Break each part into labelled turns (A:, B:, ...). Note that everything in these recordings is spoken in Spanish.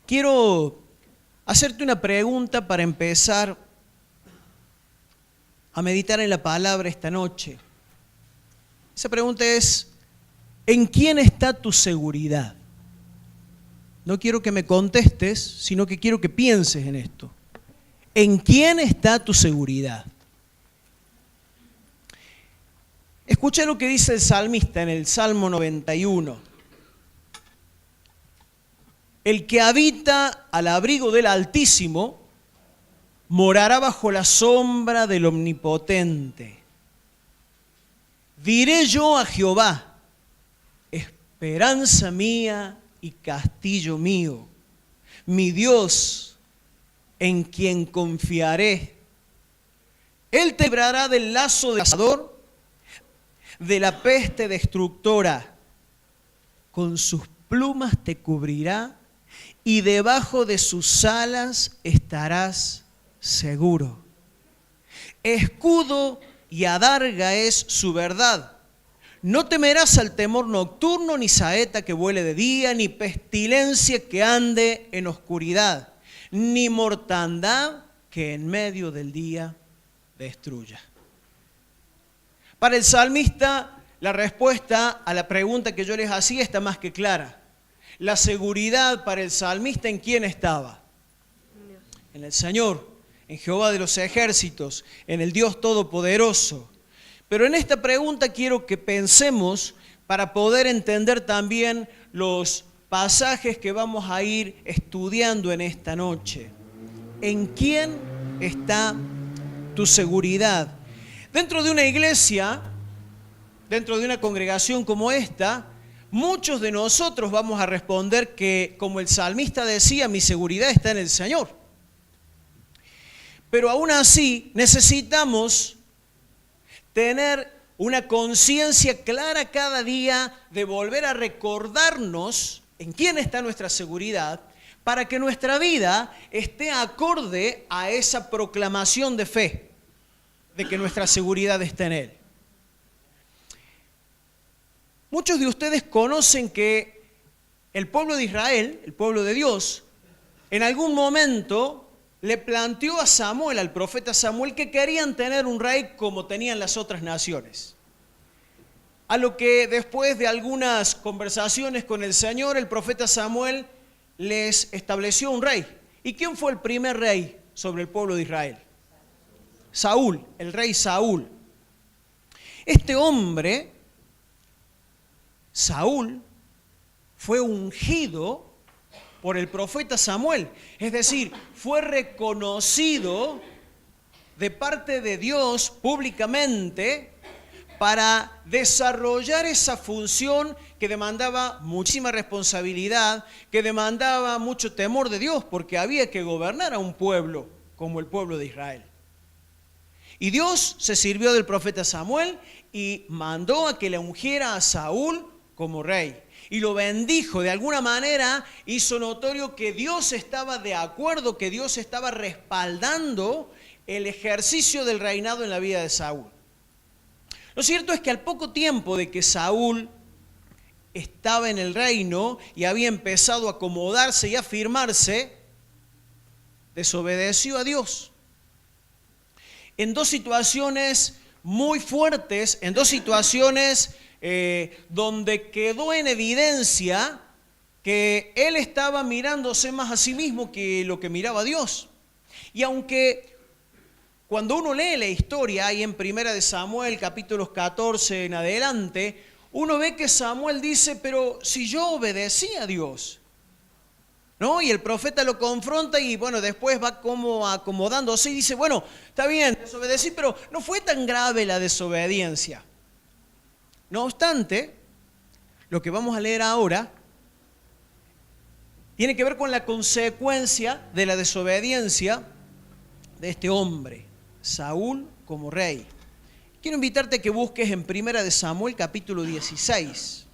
A: Quiero hacerte una pregunta para empezar a meditar en la palabra esta noche. Esa pregunta es, ¿en quién está tu seguridad? No quiero que me contestes, sino que quiero que pienses en esto. ¿En quién está tu seguridad? Escucha lo que dice el salmista en el Salmo 91. El que habita al abrigo del Altísimo morará bajo la sombra del Omnipotente. Diré yo a Jehová, esperanza mía y castillo mío, mi Dios en quien confiaré. Él te librará del lazo del cazador, de la peste destructora. Con sus plumas te cubrirá y debajo de sus alas estarás seguro. Escudo y adarga es su verdad. No temerás al temor nocturno, ni saeta que vuele de día, ni pestilencia que ande en oscuridad, ni mortandad que en medio del día destruya. Para el salmista, la respuesta a la pregunta que yo les hacía está más que clara. La seguridad para el salmista, ¿en quién estaba? En el Señor, en Jehová de los ejércitos, en el Dios Todopoderoso. Pero en esta pregunta quiero que pensemos para poder entender también los pasajes que vamos a ir estudiando en esta noche. ¿En quién está tu seguridad? Dentro de una iglesia, dentro de una congregación como esta, muchos de nosotros vamos a responder que, como el salmista decía, mi seguridad está en el Señor. Pero aún así necesitamos tener una conciencia clara cada día de volver a recordarnos en quién está nuestra seguridad para que nuestra vida esté acorde a esa proclamación de fe, de que nuestra seguridad está en Él. Muchos de ustedes conocen que el pueblo de Israel, el pueblo de Dios, en algún momento le planteó a Samuel, al profeta Samuel, que querían tener un rey como tenían las otras naciones. A lo que después de algunas conversaciones con el Señor, el profeta Samuel les estableció un rey. ¿Y quién fue el primer rey sobre el pueblo de Israel? Saúl, el rey Saúl. Este hombre, Saúl, fue ungido por el profeta Samuel, es decir, fue reconocido de parte de Dios públicamente para desarrollar esa función que demandaba muchísima responsabilidad, que demandaba mucho temor de Dios, porque había que gobernar a un pueblo como el pueblo de Israel. Y Dios se sirvió del profeta Samuel y mandó a que le ungiera a Saúl como rey. Y lo bendijo, de alguna manera hizo notorio que Dios estaba de acuerdo, que Dios estaba respaldando el ejercicio del reinado en la vida de Saúl. Lo cierto es que al poco tiempo de que Saúl estaba en el reino y había empezado a acomodarse y a afirmarse, desobedeció a Dios. En dos situaciones muy fuertes, en dos situaciones donde quedó en evidencia que él estaba mirándose más a sí mismo que lo que miraba a Dios. Y aunque cuando uno lee la historia, ahí en 1 Samuel, capítulos 14 en adelante, uno ve que Samuel dice, pero si yo obedecí a Dios, ¿no? Y el profeta lo confronta y bueno, después va como acomodándose y dice, bueno, está bien, desobedecí, pero no fue tan grave la desobediencia. No obstante, lo que vamos a leer ahora tiene que ver con la consecuencia de la desobediencia de este hombre, Saúl como rey. Quiero invitarte a que busques en 1 Samuel capítulo 16.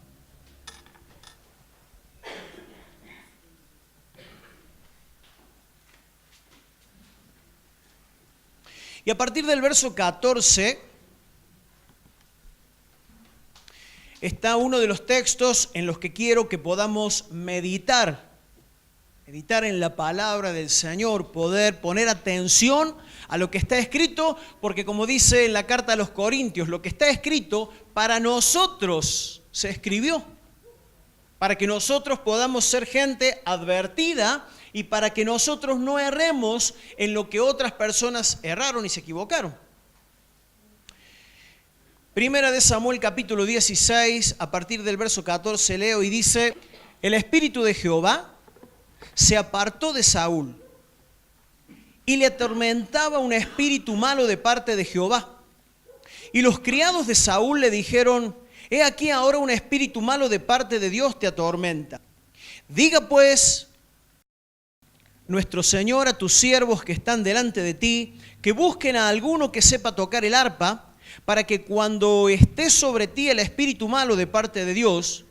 A: Y a partir del verso 14 está uno de los textos en los que quiero que podamos meditar en meditar en la palabra del Señor, poder poner atención a lo que está escrito, porque como dice en la carta a los Corintios, lo que está escrito para nosotros se escribió, para que nosotros podamos ser gente advertida y para que nosotros no erremos en lo que otras personas erraron y se equivocaron. Primera de Samuel capítulo 16, a partir del verso 14 leo y dice: el Espíritu de Jehová se apartó de Saúl y le atormentaba un espíritu malo de parte de Jehová. Y los criados de Saúl le dijeron: he aquí ahora un espíritu malo de parte de Dios te atormenta. Diga pues nuestro Señor a tus siervos que están delante de ti, que busquen a alguno que sepa tocar el arpa, para que cuando esté sobre ti el espíritu malo de parte de Dios,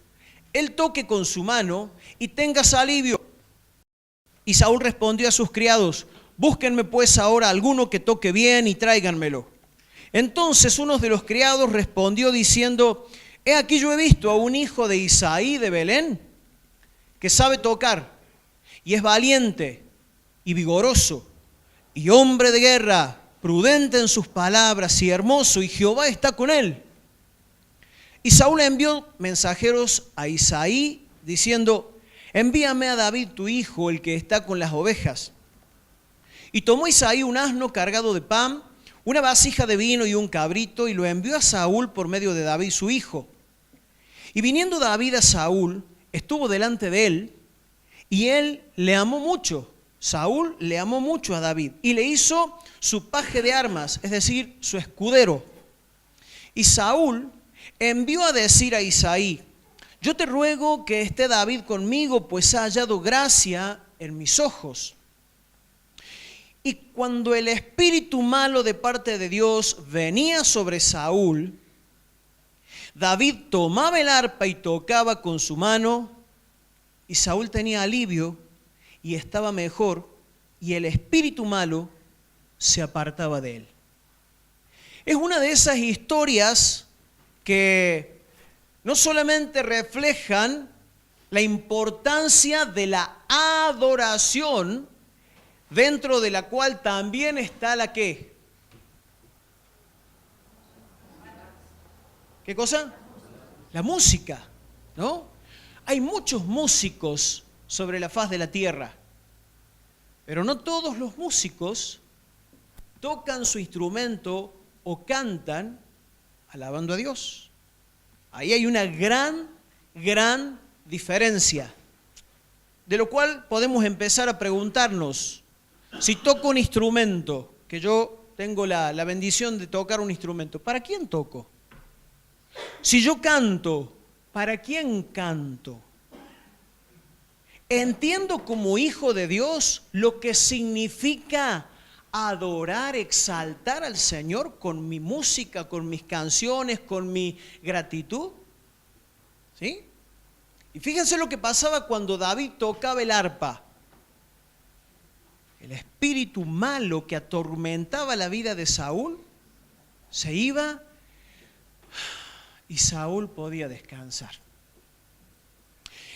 A: él toque con su mano y tengas alivio. Y Saúl respondió a sus criados: búsquenme pues ahora alguno que toque bien y tráiganmelo. Entonces uno de los criados respondió diciendo: he aquí yo he visto a un hijo de Isaí de Belén, que sabe tocar, y es valiente y vigoroso, y hombre de guerra, prudente en sus palabras y hermoso, y Jehová está con él. Y Saúl envió mensajeros a Isaí diciendo: envíame a David tu hijo, el que está con las ovejas. Y tomó Isaí un asno cargado de pan, una vasija de vino y un cabrito, y lo envió a Saúl por medio de David su hijo. Y viniendo David a Saúl, estuvo delante de él, y él le amó mucho. Saúl le amó mucho a David y le hizo su paje de armas, es decir, su escudero. Y Saúl envió a decir a Isaí: yo te ruego que esté David conmigo, pues ha hallado gracia en mis ojos. Y cuando el espíritu malo de parte de Dios venía sobre Saúl, David tomaba el arpa y tocaba con su mano, y Saúl tenía alivio y estaba mejor, y el espíritu malo se apartaba de él. Es una de esas historias que no solamente reflejan la importancia de la adoración, dentro de la cual también está la ¿qué? ¿Qué cosa? La música, ¿no? Hay muchos músicos sobre la faz de la tierra, pero no todos los músicos tocan su instrumento o cantan alabando a Dios. Ahí hay una gran diferencia, de lo cual podemos empezar a preguntarnos: si toco un instrumento, que yo tengo la bendición de tocar un instrumento, ¿para quién toco? Si yo canto, ¿para quién canto? Entiendo como hijo de Dios lo que significa adorar, exaltar al Señor con mi música, con mis canciones, con mi gratitud. ¿Sí? Y fíjense lo que pasaba cuando David tocaba el arpa. El espíritu malo que atormentaba la vida de Saúl se iba y Saúl podía descansar.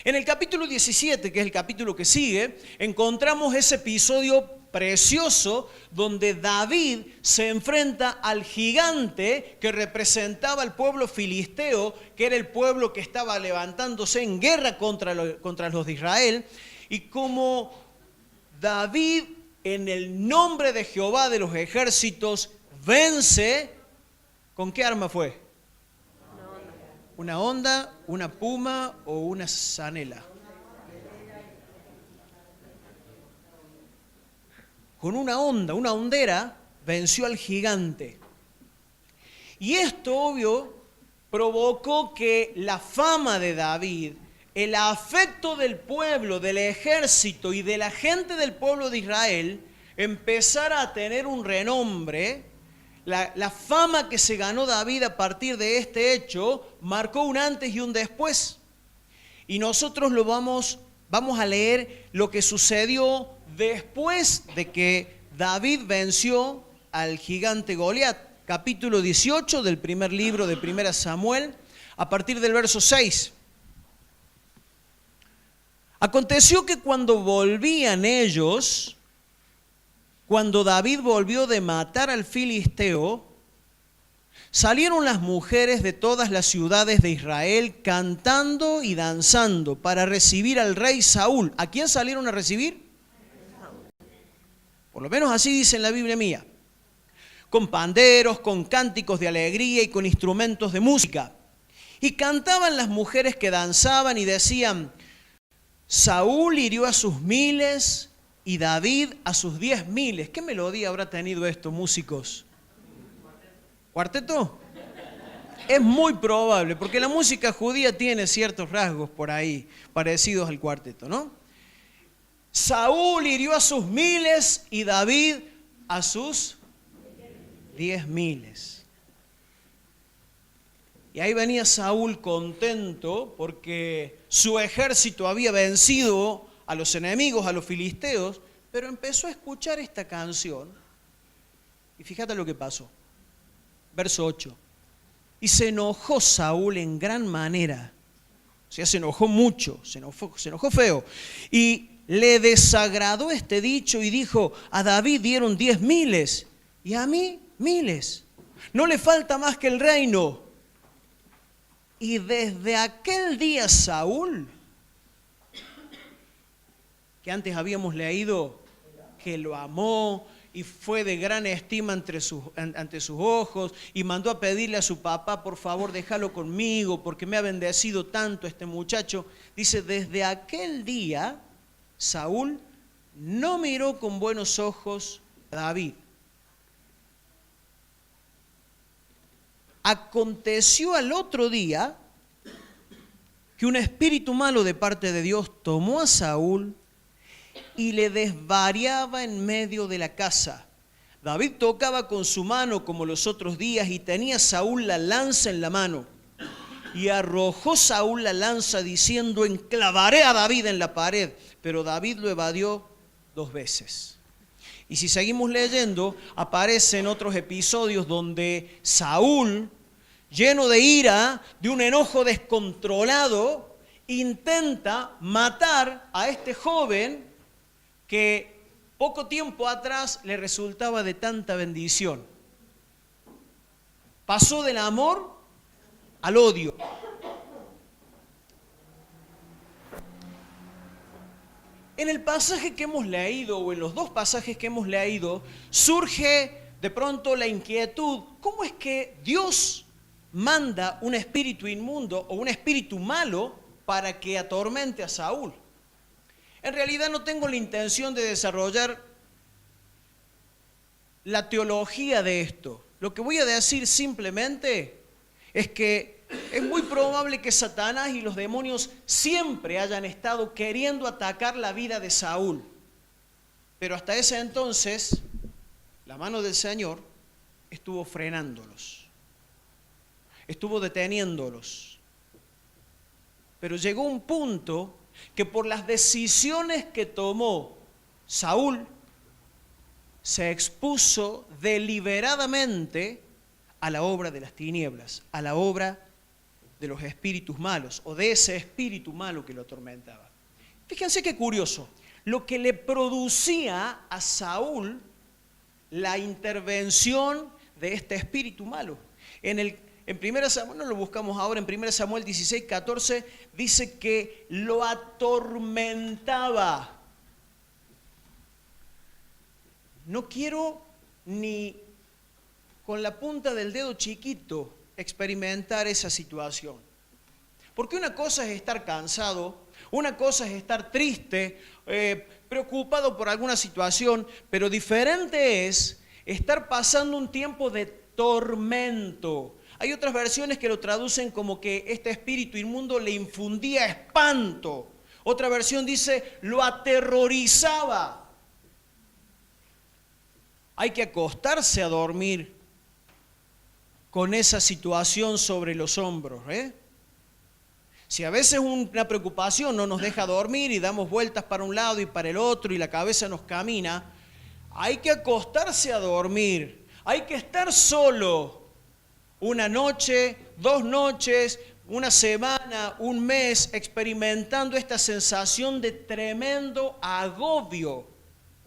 A: En el capítulo 17, que es el capítulo que sigue, encontramos ese episodio precioso donde David se enfrenta al gigante que representaba al pueblo filisteo, que era el pueblo que estaba levantándose en guerra contra los de Israel, y como David, en el nombre de Jehová de los ejércitos, vence, ¿con qué arma fue? ¿Una honda, una puma o una zanela? Con una honda, una hondera, venció al gigante. Y esto, obvio, provocó que la fama de David, el afecto del pueblo, del ejército y de la gente del pueblo de Israel empezara a tener un renombre. La fama que se ganó David a partir de este hecho marcó un antes y un después. Y nosotros vamos a leer lo que sucedió después de que David venció al gigante Goliat. Capítulo 18 del primer libro de 1 Samuel, a partir del verso 6. Aconteció que cuando volvían ellos, cuando David volvió de matar al filisteo, salieron las mujeres de todas las ciudades de Israel cantando y danzando para recibir al rey Saúl. ¿A quién salieron a recibir? Por lo menos así dice en la Biblia mía. Con panderos, con cánticos de alegría y con instrumentos de música. Y cantaban las mujeres que danzaban y decían: Saúl hirió a sus 1000 y David a sus 10.000. ¿Qué melodía habrá tenido esto, músicos? ¿Cuarteto? Es muy probable, porque la música judía tiene ciertos rasgos por ahí, parecidos al cuarteto, ¿no? Saúl hirió a sus 1000 y David a sus 10.000. Y ahí venía Saúl contento porque su ejército había vencido a los enemigos, a los filisteos, pero empezó a escuchar esta canción. Y fíjate lo que pasó. Verso 8. Y se enojó Saúl en gran manera. O sea, se enojó mucho, se enojó feo. Y le desagradó este dicho y dijo: a David dieron 10.000 y a mí 1000. No le falta más que el reino. Y desde aquel día Saúl, que antes habíamos leído que lo amó y fue de gran estima ante sus ojos, y mandó a pedirle a su papá: por favor, déjalo conmigo porque me ha bendecido tanto este muchacho. Dice, desde aquel día Saúl no miró con buenos ojos a David. Aconteció al otro día que un espíritu malo de parte de Dios tomó a Saúl y le desvariaba en medio de la casa. David tocaba con su mano como los otros días y tenía Saúl la lanza en la mano. Y arrojó Saúl la lanza diciendo: enclavaré a David en la pared. Pero David lo evadió 2 veces. Y si seguimos leyendo, aparecen otros episodios donde Saúl, lleno de ira, de un enojo descontrolado, intenta matar a este joven que poco tiempo atrás le resultaba de tanta bendición. Pasó del amor al odio. En el pasaje que hemos leído, o en los 2 pasajes que hemos leído, surge de pronto la inquietud: ¿cómo es que Dios manda un espíritu inmundo o un espíritu malo para que atormente a Saúl? En realidad no tengo la intención de desarrollar la teología de esto. Lo que voy a decir simplemente es que es muy probable que Satanás y los demonios siempre hayan estado queriendo atacar la vida de Saúl. Pero hasta ese entonces, la mano del Señor estuvo frenándolos, estuvo deteniéndolos. Pero llegó un punto que por las decisiones que tomó Saúl, se expuso deliberadamente a la obra de las tinieblas, a la obra de los espíritus malos, o de ese espíritu malo que lo atormentaba. Fíjense qué curioso, lo que le producía a Saúl la intervención de este espíritu malo. En 1 Samuel, no lo buscamos ahora, en 1 Samuel 16, 14, dice que lo atormentaba. No quiero ni con la punta del dedo chiquito experimentar esa situación. Porque una cosa es estar cansado, una cosa es estar triste, preocupado por alguna situación, pero diferente es estar pasando un tiempo de tormento. Hay otras versiones que lo traducen como que este espíritu inmundo le infundía espanto. Otra versión dice, lo aterrorizaba. Hay que acostarse a dormir con esa situación sobre los hombros, Si a veces una preocupación no nos deja dormir y damos vueltas para un lado y para el otro y la cabeza nos camina, hay que acostarse a dormir, hay que estar solo una noche, 2 noches, una semana, un mes, experimentando esta sensación de tremendo agobio.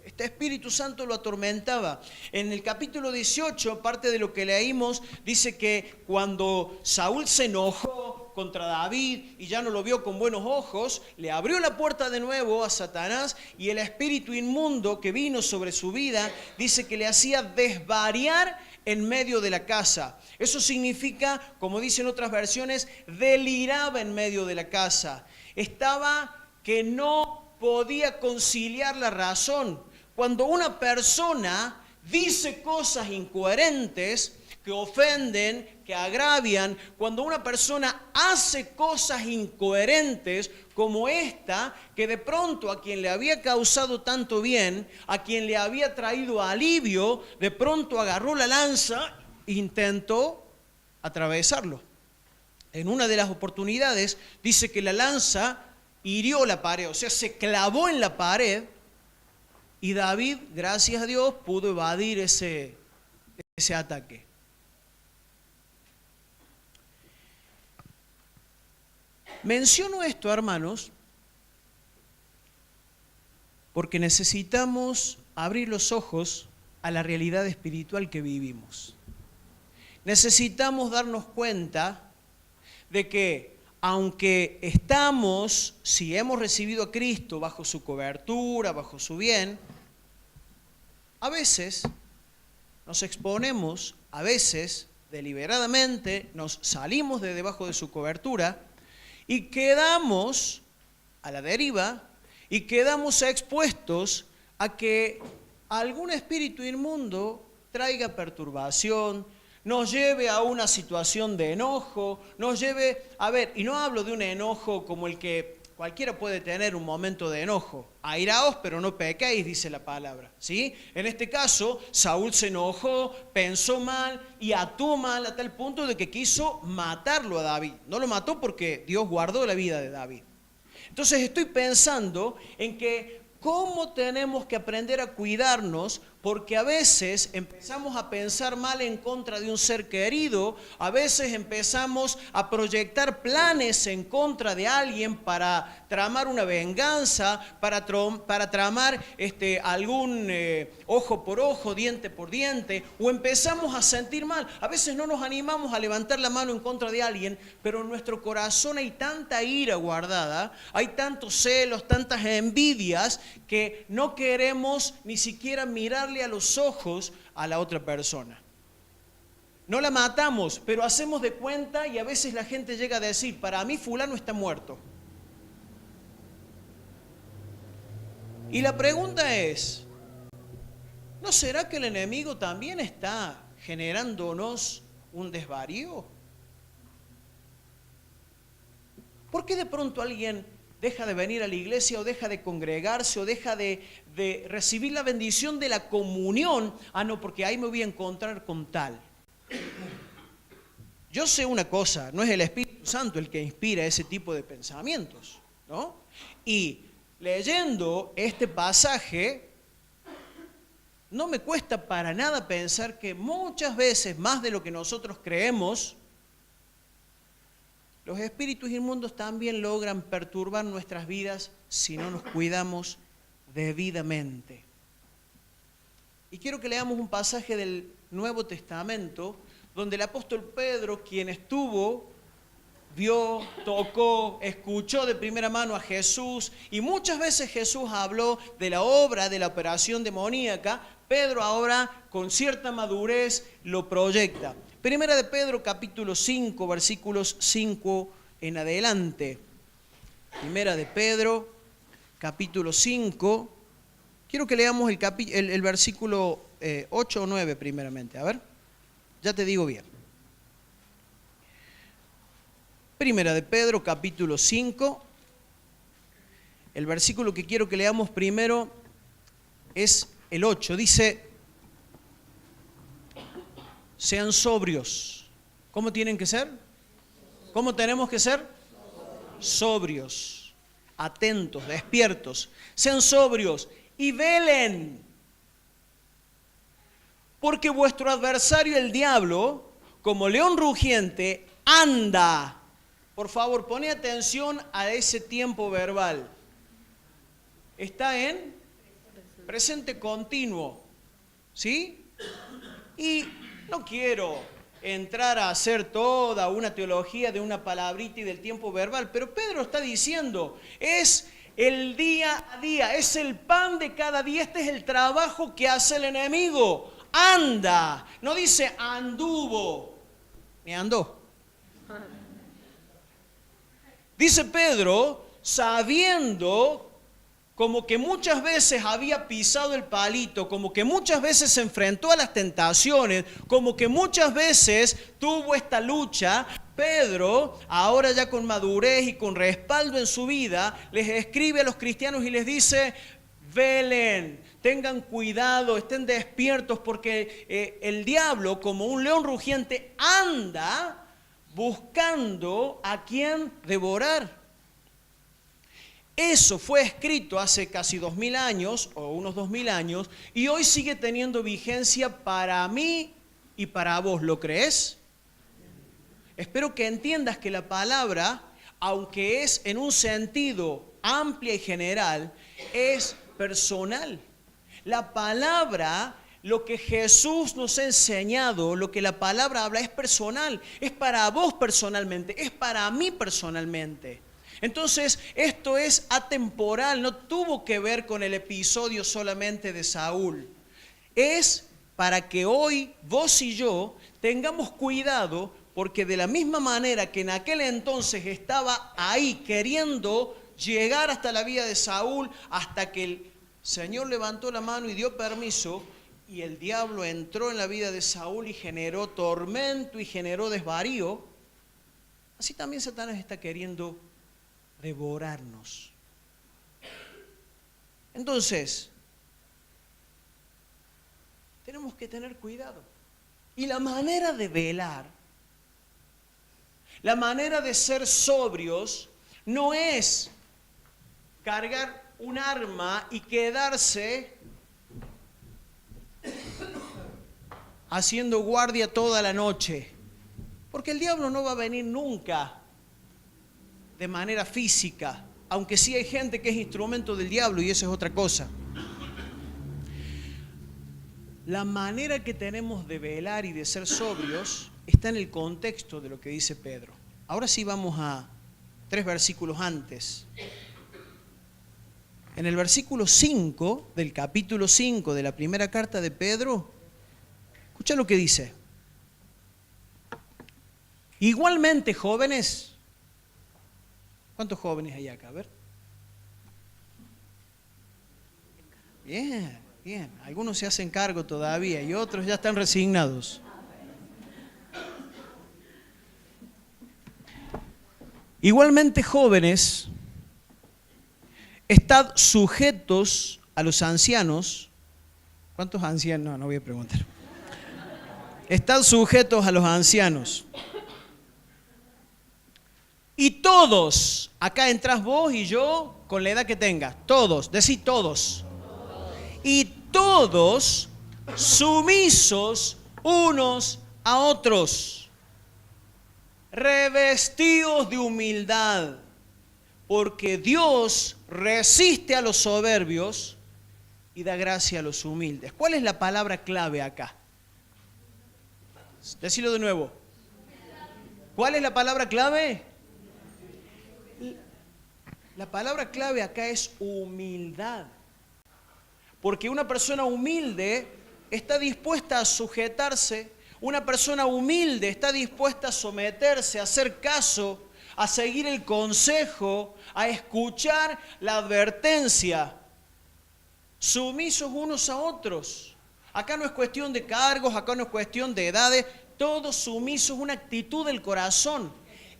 A: Este Espíritu Santo lo atormentaba. En el capítulo 18, parte de lo que leímos, dice que cuando Saúl se enojó contra David y ya no lo vio con buenos ojos, le abrió la puerta de nuevo a Satanás y el espíritu inmundo que vino sobre su vida, dice que le hacía desvariar en medio de la casa. Eso significa, como dicen otras versiones, deliraba en medio de la casa. Estaba que no podía conciliar la razón. Cuando una persona dice cosas incoherentes, que ofenden, que agravian, cuando una persona hace cosas incoherentes como esta, que de pronto a quien le había causado tanto bien, a quien le había traído alivio, de pronto agarró la lanza e intentó atravesarlo. En una de las oportunidades dice que la lanza hirió la pared, o sea, se clavó en la pared, y David, gracias a Dios, pudo evadir ese ataque. Menciono esto, hermanos, porque necesitamos abrir los ojos a la realidad espiritual que vivimos. Necesitamos darnos cuenta de que aunque estamos, si hemos recibido a Cristo bajo su cobertura, bajo su bien, a veces nos exponemos, a veces deliberadamente nos salimos de debajo de su cobertura y quedamos a la deriva y quedamos expuestos a que algún espíritu inmundo traiga perturbación, nos lleve a una situación de enojo, nos lleve, y no hablo de un enojo como el que cualquiera puede tener un momento de enojo. Airaos, pero no pequéis, dice la palabra, ¿sí? En este caso, Saúl se enojó, pensó mal y actuó mal a tal punto de que quiso matarlo a David. No lo mató porque Dios guardó la vida de David. Entonces estoy pensando en que cómo tenemos que aprender a cuidarnos, porque a veces empezamos a pensar mal en contra de un ser querido, a veces empezamos a proyectar planes en contra de alguien para tramar una venganza, para tramar algún ojo por ojo, diente por diente, o empezamos a sentir mal. A veces no nos animamos a levantar la mano en contra de alguien, pero en nuestro corazón hay tanta ira guardada, hay tantos celos, tantas envidias, que no queremos ni siquiera mirarle a los ojos a la otra persona. No la matamos, pero hacemos de cuenta y a veces la gente llega a decir, para mí fulano está muerto. Y la pregunta es, ¿no será que el enemigo también está generándonos un desvarío? ¿Por qué de pronto alguien deja de venir a la iglesia o deja de congregarse o deja de recibir la bendición de la comunión? Ah, no, porque ahí me voy a encontrar con tal. Yo sé una cosa, no es el Espíritu Santo el que inspira ese tipo de pensamientos, ¿no? Y leyendo este pasaje, no me cuesta para nada pensar que muchas veces, más de lo que nosotros creemos, los espíritus inmundos también logran perturbar nuestras vidas si no nos cuidamos debidamente. Y quiero que leamos un pasaje del Nuevo Testamento donde el apóstol Pedro, quien estuvo, vio, tocó, escuchó de primera mano a Jesús, y muchas veces Jesús habló de la obra, de la operación demoníaca. Pedro ahora, con cierta madurez, lo proyecta. Primera de Pedro, capítulo 5, versículos 5 en adelante. Primera de Pedro, capítulo 5. Quiero que leamos el versículo 8 o 9 primeramente. A ver, ya te digo bien. Primera de Pedro, capítulo 5. El versículo que quiero que leamos primero es el 8. Dice, sean sobrios. ¿Cómo tienen que ser? ¿Cómo tenemos que ser? Sobrios, atentos, despiertos. Sean sobrios y velen. Porque vuestro adversario, el diablo, como león rugiente, anda Por favor, pone atención a ese tiempo verbal. Está en presente continuo, ¿sí? Y no quiero entrar a hacer toda una teología de una palabrita y del tiempo verbal, pero Pedro está diciendo, es el día a día, es el pan de cada día, este es el trabajo que hace el enemigo. Anda, no dice anduvo, ni andó. Dice Pedro, sabiendo como que muchas veces había pisado el palito, como que muchas veces se enfrentó a las tentaciones, como que muchas veces tuvo esta lucha, Pedro, ahora ya con madurez y con respaldo en su vida, les escribe a los cristianos y les dice, velen, tengan cuidado, estén despiertos, porque el diablo, como un león rugiente, anda buscando a quien devorar. Eso fue escrito hace casi 2000 años, o unos 2000 años, y hoy sigue teniendo vigencia para mí y para vos. ¿Lo crees? Espero que entiendas que la palabra, aunque es en un sentido amplio y general, es personal. La palabra, lo que Jesús nos ha enseñado, lo que la palabra habla es personal, es para vos personalmente, es para mí personalmente. Entonces, esto es atemporal, no tuvo que ver con el episodio solamente de Saúl. Es para que hoy vos y yo tengamos cuidado, porque de la misma manera que en aquel entonces estaba ahí queriendo llegar hasta la vida de Saúl, hasta que el Señor levantó la mano y dio permiso, y el diablo entró en la vida de Saúl y generó tormento y generó desvarío, así también Satanás está queriendo devorarnos. Entonces, tenemos que tener cuidado. Y la manera de velar, la manera de ser sobrios, no es cargar un arma y quedarse haciendo guardia toda la noche. Porque el diablo no va a venir nunca de manera física, aunque sí hay gente que es instrumento del diablo y eso es otra cosa. La manera que tenemos de velar y de ser sobrios está en el contexto de lo que dice Pedro. Ahora sí vamos a 3 versículos antes. En el versículo 5 del capítulo 5 de la primera carta de Pedro, escucha lo que dice. Igualmente, jóvenes, ¿cuántos jóvenes hay acá? A ver. Bien, bien. Algunos se hacen cargo todavía y otros ya están resignados. Igualmente, jóvenes, estad sujetos a los ancianos. ¿Cuántos ancianos? No voy a preguntar. Estad sujetos a los ancianos. Y todos, acá entras vos y yo con la edad que tengas, todos, decí todos. Y todos sumisos unos a otros, revestidos de humildad, porque Dios resiste a los soberbios y da gracia a los humildes. ¿Cuál es la palabra clave acá? Decilo de nuevo. ¿Cuál es la palabra clave? La palabra clave acá es humildad. Porque una persona humilde está dispuesta a sujetarse, una persona humilde está dispuesta a someterse, a hacer caso, a seguir el consejo, a escuchar la advertencia. Sumisos unos a otros. Acá no es cuestión de cargos, acá no es cuestión de edades, todos sumisos, una actitud del corazón.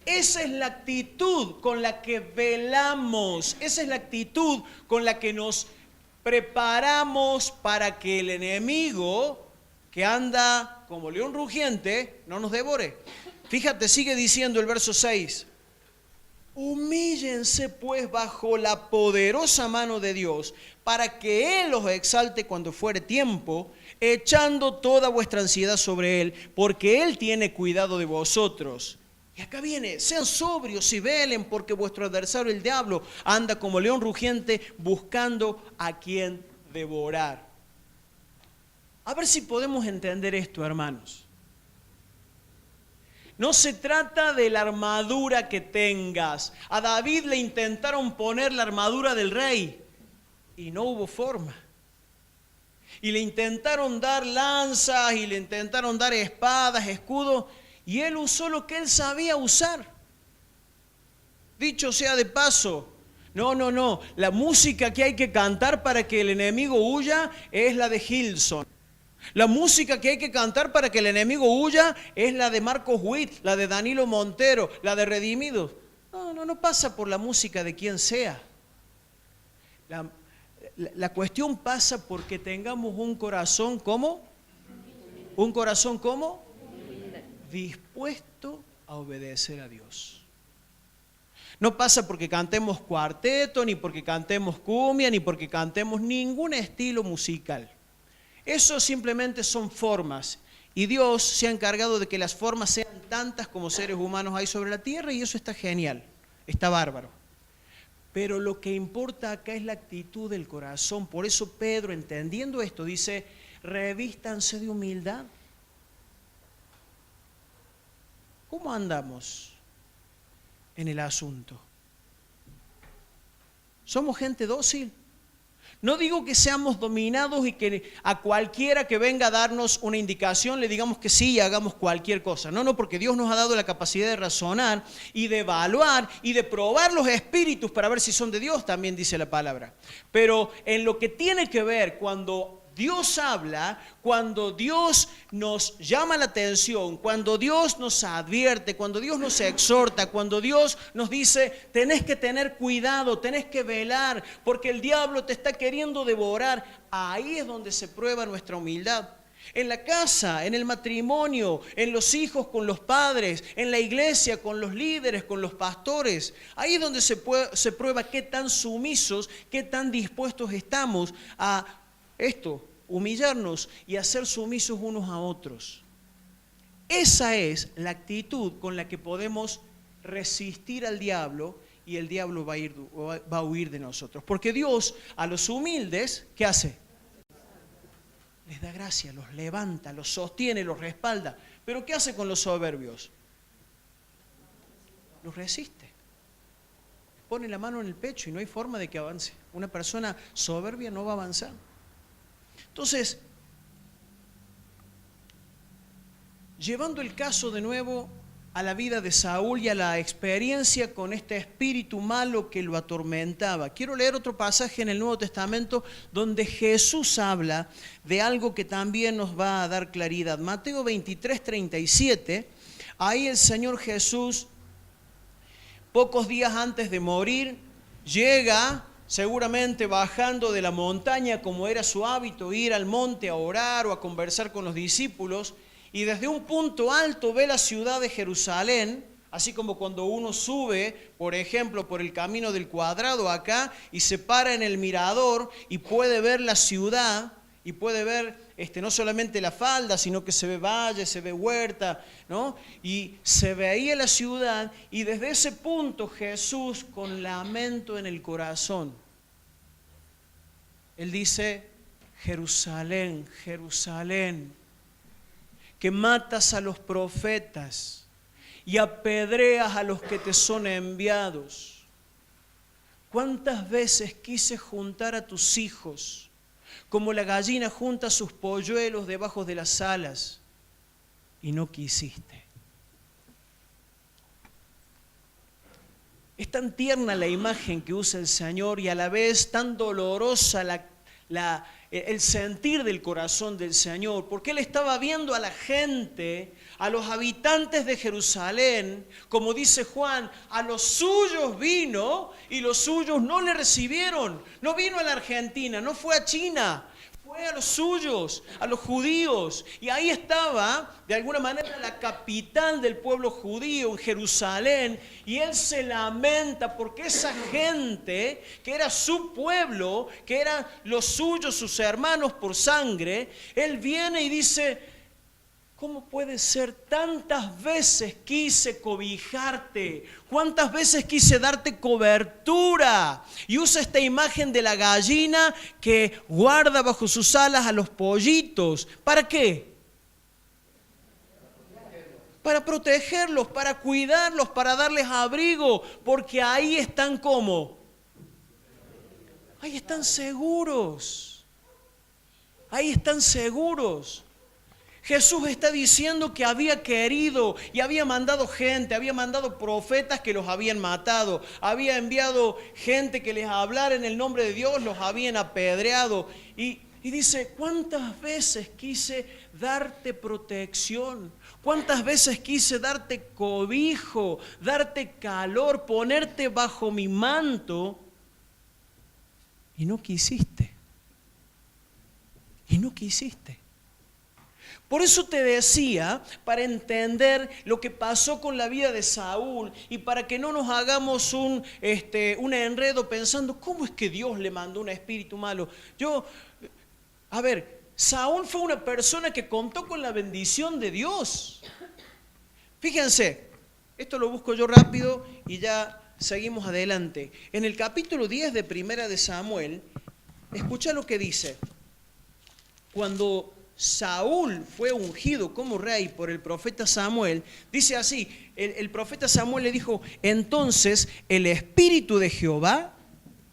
A: Esa es la actitud con la que velamos, esa es la actitud con la que nos preparamos para que el enemigo que anda como león rugiente no nos devore. Fíjate, sigue diciendo el verso 6. Humíllense pues bajo la poderosa mano de Dios, para que Él los exalte cuando fuere tiempo, echando toda vuestra ansiedad sobre Él, porque Él tiene cuidado de vosotros. Y acá viene, sean sobrios y velen, porque vuestro adversario el diablo anda como león rugiente buscando a quien devorar. A ver si podemos entender esto, hermanos. No se trata de la armadura que tengas. A David le intentaron poner la armadura del rey y no hubo forma. Y le intentaron dar lanzas y le intentaron dar espadas, escudos, y él usó lo que él sabía usar. Dicho sea de paso, no, la música que hay que cantar para que el enemigo huya es la de Hillsong. La música que hay que cantar para que el enemigo huya es la de Marcos Witt, la de Danilo Montero, la de Redimidos. No pasa por la música de quien sea. La cuestión pasa porque tengamos un corazón, ¿cómo? Un corazón, ¿cómo? Dispuesto a obedecer a Dios. No pasa porque cantemos cuarteto, ni porque cantemos cumbia, ni porque cantemos ningún estilo musical. Eso simplemente son formas. Y Dios se ha encargado de que las formas sean tantas como seres humanos hay sobre la tierra, y eso está genial, está bárbaro. Pero lo que importa acá es la actitud del corazón. Por eso Pedro, entendiendo esto, dice, revístanse de humildad. ¿Cómo andamos en el asunto? ¿Somos gente dócil? No digo que seamos dominados y que a cualquiera que venga a darnos una indicación le digamos que sí y hagamos cualquier cosa. No, porque Dios nos ha dado la capacidad de razonar y de evaluar y de probar los espíritus para ver si son de Dios, también dice la palabra. Pero en lo que tiene que ver cuando Dios habla, cuando Dios nos llama la atención, cuando Dios nos advierte, cuando Dios nos exhorta, cuando Dios nos dice, tenés que tener cuidado, tenés que velar, porque el diablo te está queriendo devorar, ahí es donde se prueba nuestra humildad. En la casa, en el matrimonio, en los hijos con los padres, en la iglesia con los líderes, con los pastores. Ahí es donde se prueba qué tan sumisos, qué tan dispuestos estamos a esto, humillarnos y hacer sumisos unos a otros. Esa es la actitud con la que podemos resistir al diablo y el diablo va a huir de nosotros. Porque Dios a los humildes, ¿qué hace? Les da gracia, los levanta, los sostiene, los respalda. ¿Pero qué hace con los soberbios? Los resiste. Pone la mano en el pecho y no hay forma de que avance. Una persona soberbia no va a avanzar. Entonces, llevando el caso de nuevo a la vida de Saúl y a la experiencia con este espíritu malo que lo atormentaba, quiero leer otro pasaje en el Nuevo Testamento donde Jesús habla de algo que también nos va a dar claridad. Mateo 23:37, ahí el Señor Jesús, pocos días antes de morir, llega seguramente bajando de la montaña, como era su hábito, ir al monte a orar o a conversar con los discípulos, y desde un punto alto ve la ciudad de Jerusalén, así como cuando uno sube, por ejemplo, por el Camino del Cuadrado acá, y se para en el mirador y puede ver la ciudad, y puede ver no solamente la falda, sino que se ve valle, se ve huerta, ¿no? Y se veía la ciudad, y desde ese punto Jesús, con lamento en el corazón, Él dice, Jerusalén, Jerusalén, que matas a los profetas y apedreas a los que te son enviados. ¿Cuántas veces quise juntar a tus hijos como la gallina junta sus polluelos debajo de las alas y no quisiste? Es tan tierna la imagen que usa el Señor y a la vez tan dolorosa el sentir del corazón del Señor, porque Él estaba viendo a la gente, a los habitantes de Jerusalén, como dice Juan, a los suyos vino y los suyos no le recibieron. No vino a la Argentina, no fue a China, fue a los suyos, a los judíos. Y ahí estaba, de alguna manera, la capital del pueblo judío, en Jerusalén. Y Él se lamenta porque esa gente, que era su pueblo, que eran los suyos, sus hermanos por sangre, Él viene y dice, ¿Cómo puede ser? Tantas veces quise cobijarte, cuántas veces quise darte cobertura. Y usa esta imagen de la gallina que guarda bajo sus alas a los pollitos. ¿Para qué? Para protegerlos, para cuidarlos, para darles abrigo, porque ahí están ¿cómo? Ahí están seguros. Ahí están seguros. Jesús está diciendo que había querido y había mandado gente, había mandado profetas que los habían matado, había enviado gente que les hablara en el nombre de Dios, los habían apedreado. Y dice, ¿cuántas veces quise darte protección? ¿Cuántas veces quise darte cobijo, darte calor, ponerte bajo mi manto? Y no quisiste. Y no quisiste. Por eso te decía, para entender lo que pasó con la vida de Saúl y para que no nos hagamos un enredo pensando, ¿cómo es que Dios le mandó un espíritu malo? Saúl fue una persona que contó con la bendición de Dios. Fíjense, esto lo busco yo rápido y ya seguimos adelante. En el capítulo 10 de Primera de Samuel, escucha lo que dice. Cuando Saúl fue ungido como rey por el profeta Samuel, dice así, el profeta Samuel le dijo, entonces el Espíritu de Jehová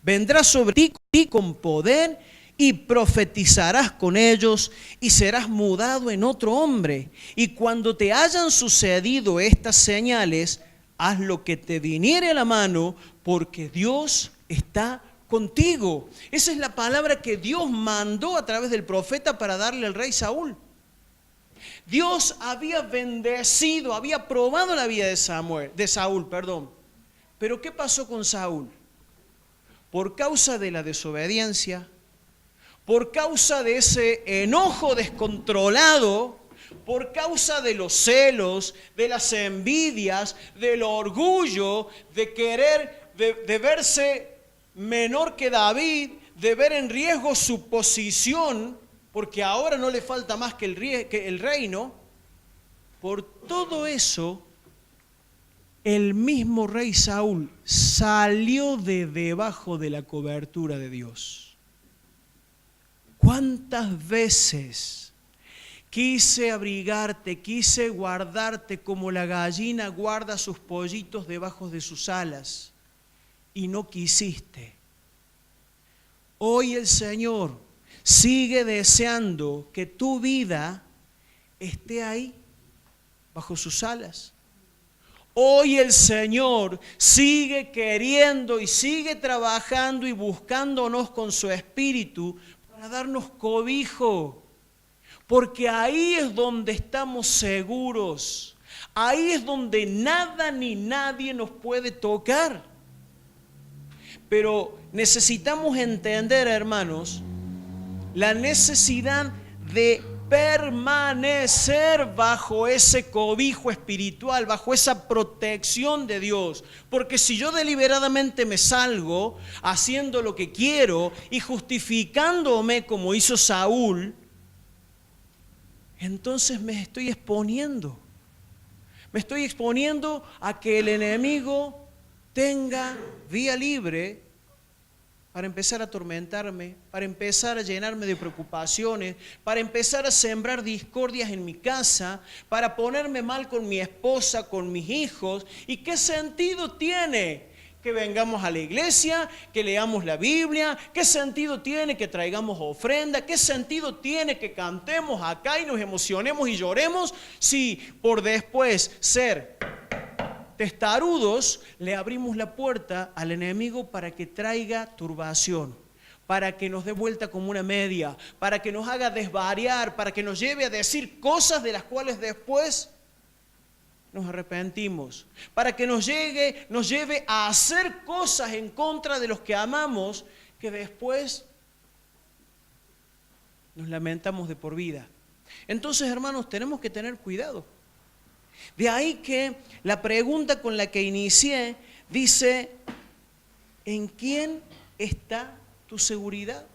A: vendrá sobre ti con poder y profetizarás con ellos y serás mudado en otro hombre. Y cuando te hayan sucedido estas señales, haz lo que te viniere a la mano, porque Dios está contigo. Esa es la palabra que Dios mandó a través del profeta para darle al rey Saúl. Dios había bendecido, había aprobado la vida de Saúl. Pero ¿qué pasó con Saúl? Por causa de la desobediencia, por causa de ese enojo descontrolado, por causa de los celos, de las envidias, del orgullo, de querer, de verse menor que David, de ver en riesgo su posición, porque ahora no le falta más que el reino. Por todo eso, el mismo rey Saúl salió de debajo de la cobertura de Dios. ¿Cuántas veces quise abrigarte, quise guardarte como la gallina guarda sus pollitos debajo de sus alas y no quisiste? Hoy el Señor sigue deseando que tu vida esté ahí, bajo sus alas. Hoy el Señor sigue queriendo y sigue trabajando y buscándonos con su Espíritu para darnos cobijo, porque ahí es donde estamos seguros, ahí es donde nada ni nadie nos puede tocar. Pero necesitamos entender, hermanos, la necesidad de permanecer bajo ese cobijo espiritual, bajo esa protección de Dios. Porque si yo deliberadamente me salgo haciendo lo que quiero y justificándome como hizo Saúl, entonces me estoy exponiendo. Me estoy exponiendo a que el enemigo tenga vía libre para empezar a atormentarme, para empezar a llenarme de preocupaciones, para empezar a sembrar discordias en mi casa, para ponerme mal con mi esposa, con mis hijos. ¿Y qué sentido tiene que vengamos a la iglesia, que leamos la Biblia? ¿Qué sentido tiene que traigamos ofrenda? ¿Qué sentido tiene que cantemos acá y nos emocionemos y lloremos si por después ser testarudos le abrimos la puerta al enemigo para que traiga turbación, para que nos dé vuelta como una media, para que nos haga desvariar, para que nos lleve a decir cosas de las cuales después nos arrepentimos, para que nos lleve a hacer cosas en contra de los que amamos que después nos lamentamos de por vida? Entonces, hermanos, tenemos que tener cuidado. De ahí que la pregunta con la que inicié dice, ¿en quién está tu seguridad?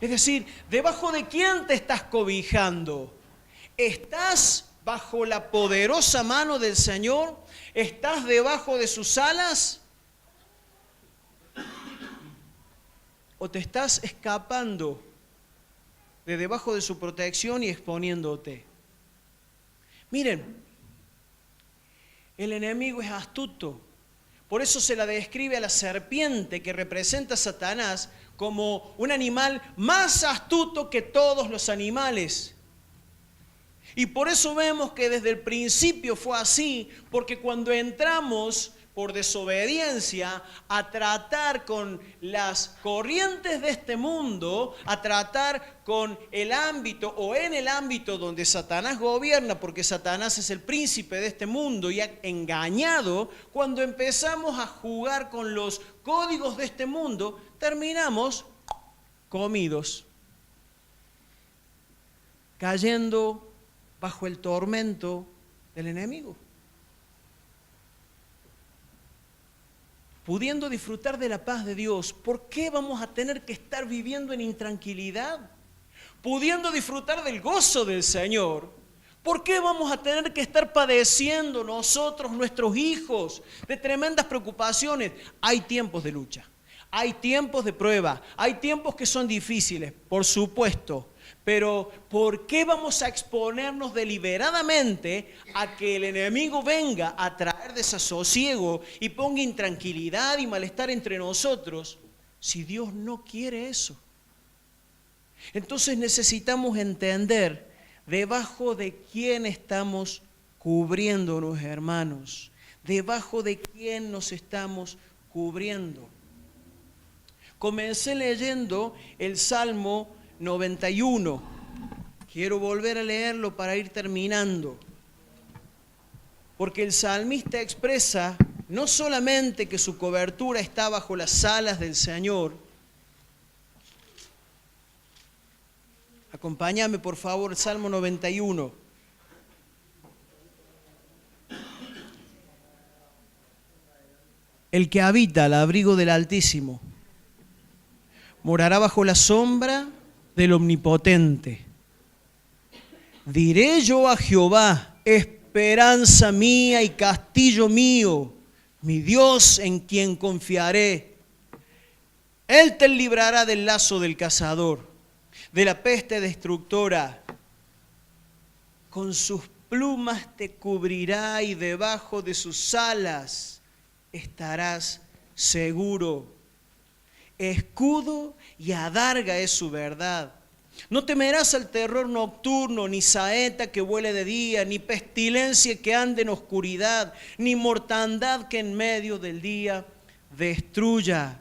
A: Es decir, ¿debajo de quién te estás cobijando? ¿Estás bajo la poderosa mano del Señor? ¿Estás debajo de sus alas? ¿O te estás escapando de debajo de su protección y exponiéndote? Miren, el enemigo es astuto. Por eso se la describe a la serpiente que representa a Satanás como un animal más astuto que todos los animales. Y por eso vemos que desde el principio fue así, porque cuando entramos por desobediencia a tratar con las corrientes de este mundo, a tratar con el ámbito o en el ámbito donde Satanás gobierna, porque Satanás es el príncipe de este mundo y ha engañado, cuando empezamos a jugar con los códigos de este mundo, terminamos comidos, cayendo bajo el tormento del enemigo. Pudiendo disfrutar de la paz de Dios, ¿por qué vamos a tener que estar viviendo en intranquilidad? Pudiendo disfrutar del gozo del Señor, ¿por qué vamos a tener que estar padeciendo nosotros, nuestros hijos, de tremendas preocupaciones? Hay tiempos de lucha, hay tiempos de prueba, hay tiempos que son difíciles, por supuesto. Pero ¿por qué vamos a exponernos deliberadamente a que el enemigo venga a traer desasosiego y ponga intranquilidad y malestar entre nosotros si Dios no quiere eso? Entonces necesitamos entender debajo de quién estamos cubriéndonos, hermanos. Debajo de quién nos estamos cubriendo. Comencé leyendo el Salmo 91. Quiero volver a leerlo para ir terminando. Porque el salmista expresa no solamente que su cobertura está bajo las alas del Señor. Acompáñame, por favor, Salmo 91. El que habita al abrigo del Altísimo morará bajo la sombra del Omnipotente. Diré yo a Jehová, esperanza mía y castillo mío, mi Dios en quien confiaré. Él te librará del lazo del cazador, de la peste destructora. Con sus plumas te cubrirá y debajo de sus alas estarás seguro. Escudo y adarga es su verdad. No temerás al terror nocturno, ni saeta que vuele de día, ni pestilencia que ande en oscuridad, ni mortandad que en medio del día destruya.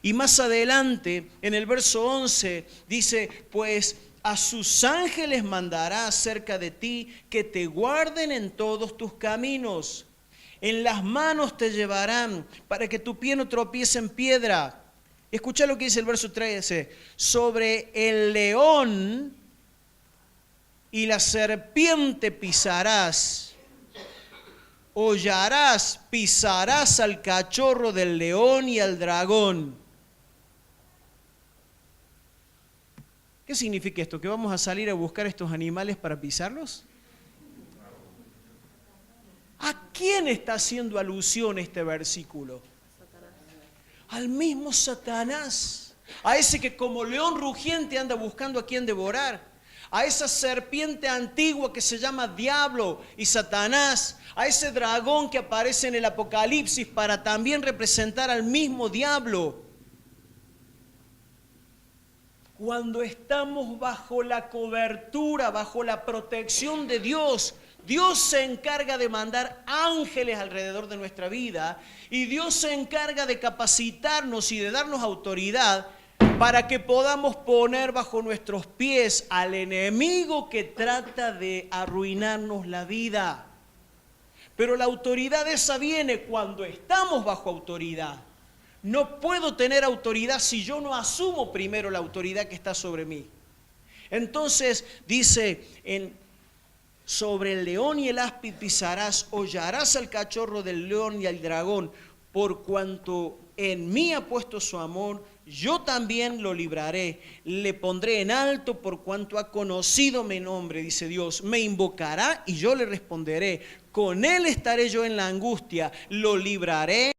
A: Y más adelante, en el verso 11, dice, pues a sus ángeles mandará acerca de ti que te guarden en todos tus caminos. En las manos te llevarán para que tu pie no tropiece en piedra. Escucha lo que dice el verso 13. Sobre el león y la serpiente pisarás. Hollarás, pisarás al cachorro del león y al dragón. ¿Qué significa esto? ¿Que vamos a salir a buscar estos animales para pisarlos? ¿A quién está haciendo alusión este versículo? Al mismo Satanás, a ese que como león rugiente anda buscando a quien devorar, a esa serpiente antigua que se llama Diablo y Satanás, a ese dragón que aparece en el Apocalipsis para también representar al mismo diablo. Cuando estamos bajo la cobertura, bajo la protección de Dios, Dios se encarga de mandar ángeles alrededor de nuestra vida y Dios se encarga de capacitarnos y de darnos autoridad para que podamos poner bajo nuestros pies al enemigo que trata de arruinarnos la vida. Pero la autoridad esa viene cuando estamos bajo autoridad. No puedo tener autoridad si yo no asumo primero la autoridad que está sobre mí. Entonces dice sobre el león y el áspid pisarás, hollarás al cachorro del león y al dragón, por cuanto en mí ha puesto su amor, yo también lo libraré, le pondré en alto por cuanto ha conocido mi nombre, dice Dios. Me invocará y yo le responderé. Con él estaré yo en la angustia, lo libraré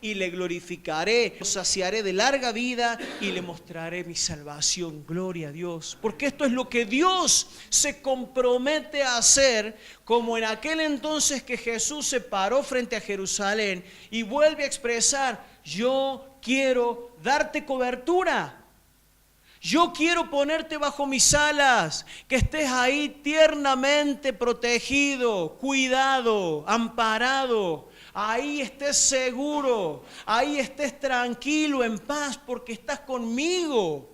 A: y le glorificaré, lo saciaré de larga vida y le mostraré mi salvación. Gloria a Dios. Porque esto es lo que Dios se compromete a hacer, como en aquel entonces que Jesús se paró frente a Jerusalén y vuelve a expresar: yo quiero darte cobertura. Yo quiero ponerte bajo mis alas, que estés ahí tiernamente protegido, cuidado, amparado. Ahí estés seguro, ahí estés tranquilo, en paz, porque estás conmigo.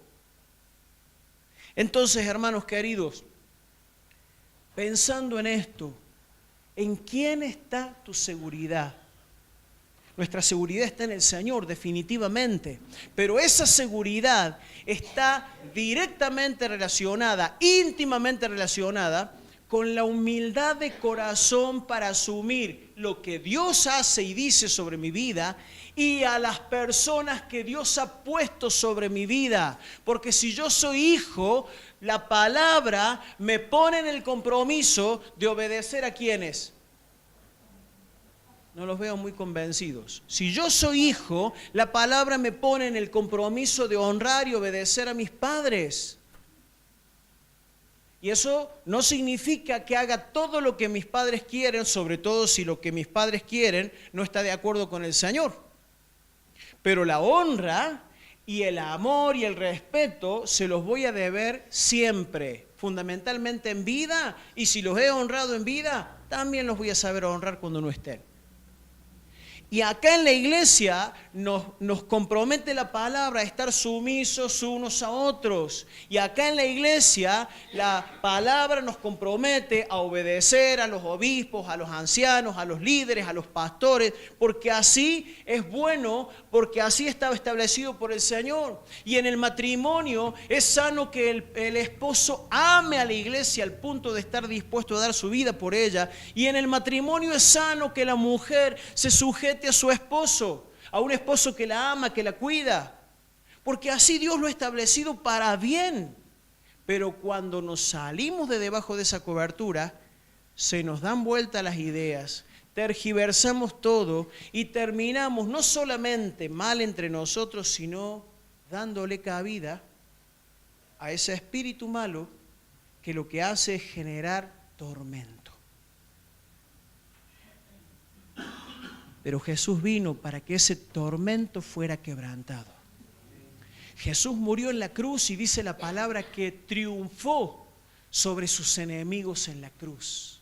A: Entonces, hermanos queridos, pensando en esto, ¿en quién está tu seguridad? Nuestra seguridad está en el Señor, definitivamente. Pero esa seguridad está directamente relacionada, íntimamente relacionada, con la humildad de corazón para asumir lo que Dios hace y dice sobre mi vida y a las personas que Dios ha puesto sobre mi vida. Porque si yo soy hijo, la palabra me pone en el compromiso de obedecer a ¿quiénes? No los veo muy convencidos. Si yo soy hijo, la palabra me pone en el compromiso de honrar y obedecer a mis padres. Y eso no significa que haga todo lo que mis padres quieren, sobre todo si lo que mis padres quieren no está de acuerdo con el Señor. Pero la honra y el amor y el respeto se los voy a deber siempre, fundamentalmente en vida, y si los he honrado en vida, también los voy a saber honrar cuando no estén. Y acá en la iglesia nos compromete la palabra a estar sumisos unos a otros. Y acá en la iglesia la palabra nos compromete a obedecer a los obispos, a los ancianos, a los líderes, a los pastores, porque así es bueno, porque así estaba establecido por el Señor. Y en el matrimonio es sano que el esposo ame a la iglesia al punto de estar dispuesto a dar su vida por ella. Y en el matrimonio es sano que la mujer se sujete a su esposo, a un esposo que la ama, que la cuida, porque así Dios lo ha establecido para bien. Pero cuando nos salimos de debajo de esa cobertura, se nos dan vuelta las ideas, tergiversamos todo y terminamos no solamente mal entre nosotros, sino dándole cabida a ese espíritu malo que lo que hace es generar tormento. Pero Jesús vino para que ese tormento fuera quebrantado. Jesús murió en la cruz y dice la palabra que triunfó sobre sus enemigos en la cruz.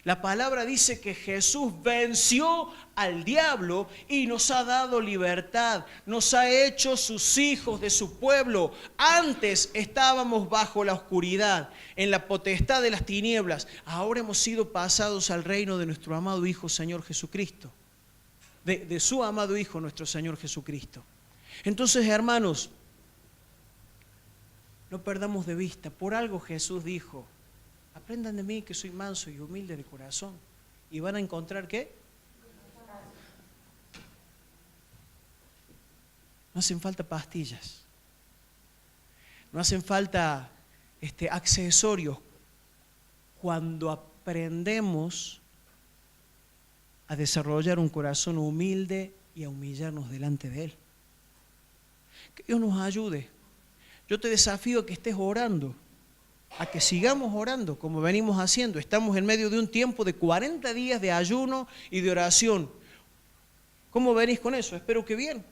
A: La palabra dice que Jesús venció al diablo y nos ha dado libertad, nos ha hecho sus hijos de su pueblo. Antes estábamos bajo la oscuridad, en la potestad de las tinieblas. Ahora hemos sido pasados al reino de nuestro amado Hijo Señor Jesucristo. De su amado Hijo, nuestro Señor Jesucristo. Entonces, hermanos, no perdamos de vista, por algo Jesús dijo: aprendan de mí que soy manso y humilde de corazón, y van a encontrar ¿qué? No hacen falta pastillas, no hacen falta accesorios cuando aprendemos a desarrollar un corazón humilde y a humillarnos delante de Él. Que Dios nos ayude. Yo te desafío a que estés orando, a que sigamos orando como venimos haciendo. Estamos en medio de un tiempo de 40 días de ayuno y de oración. ¿Cómo venís con eso? Espero que bien.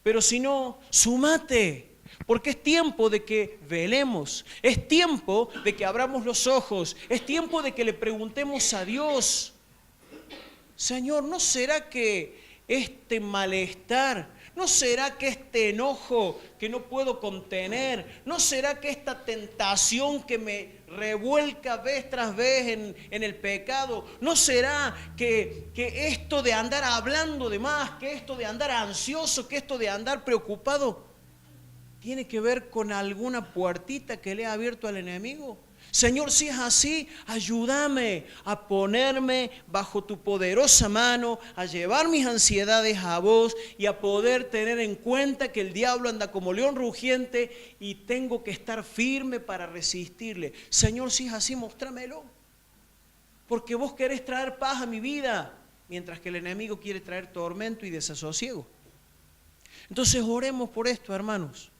A: Pero si no, sumate. Porque es tiempo de que velemos, es tiempo de que abramos los ojos, es tiempo de que le preguntemos a Dios: Señor, ¿no será que este malestar, no será que este enojo que no puedo contener, no será que esta tentación que me revuelca vez tras vez en el pecado, no será que esto de andar hablando de más, que esto de andar ansioso, que esto de andar preocupado, tiene que ver con alguna puertita que le ha abierto al enemigo. Señor, si es así, ayúdame a ponerme bajo tu poderosa mano, a llevar mis ansiedades a vos y a poder tener en cuenta que el diablo anda como león rugiente y tengo que estar firme para resistirle. Señor, si es así, mostrámelo. Porque vos querés traer paz a mi vida, mientras que el enemigo quiere traer tormento y desasosiego. Entonces oremos por esto, hermanos.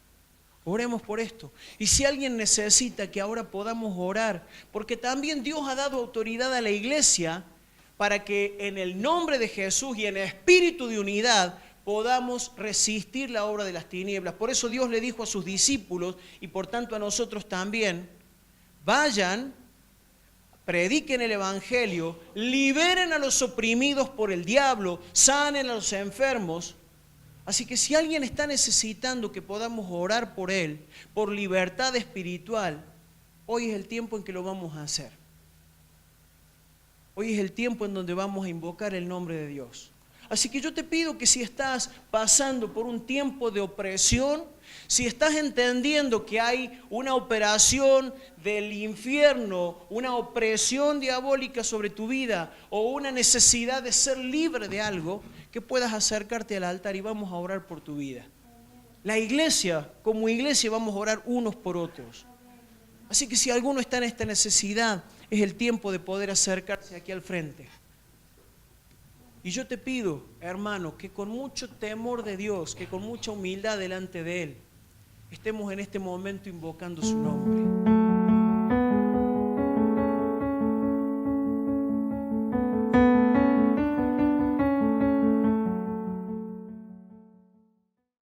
A: Oremos por esto. Y si alguien necesita que ahora podamos orar, porque también Dios ha dado autoridad a la iglesia para que en el nombre de Jesús y en espíritu de unidad podamos resistir la obra de las tinieblas. Por eso Dios le dijo a sus discípulos y por tanto a nosotros también, vayan, prediquen el evangelio, liberen a los oprimidos por el diablo, sanen a los enfermos. Así que si alguien está necesitando que podamos orar por él, por libertad espiritual, hoy es el tiempo en que lo vamos a hacer. Hoy es el tiempo en donde vamos a invocar el nombre de Dios. Así que yo te pido que si estás pasando por un tiempo de opresión, si estás entendiendo que hay una operación del infierno, una opresión diabólica sobre tu vida o una necesidad de ser libre de algo, que puedas acercarte al altar y vamos a orar por tu vida. La iglesia, como iglesia, vamos a orar unos por otros. Así que si alguno está en esta necesidad, es el tiempo de poder acercarse aquí al frente. Y yo te pido, hermano, que con mucho temor de Dios, que con mucha humildad delante de Él, estemos en este momento invocando su nombre.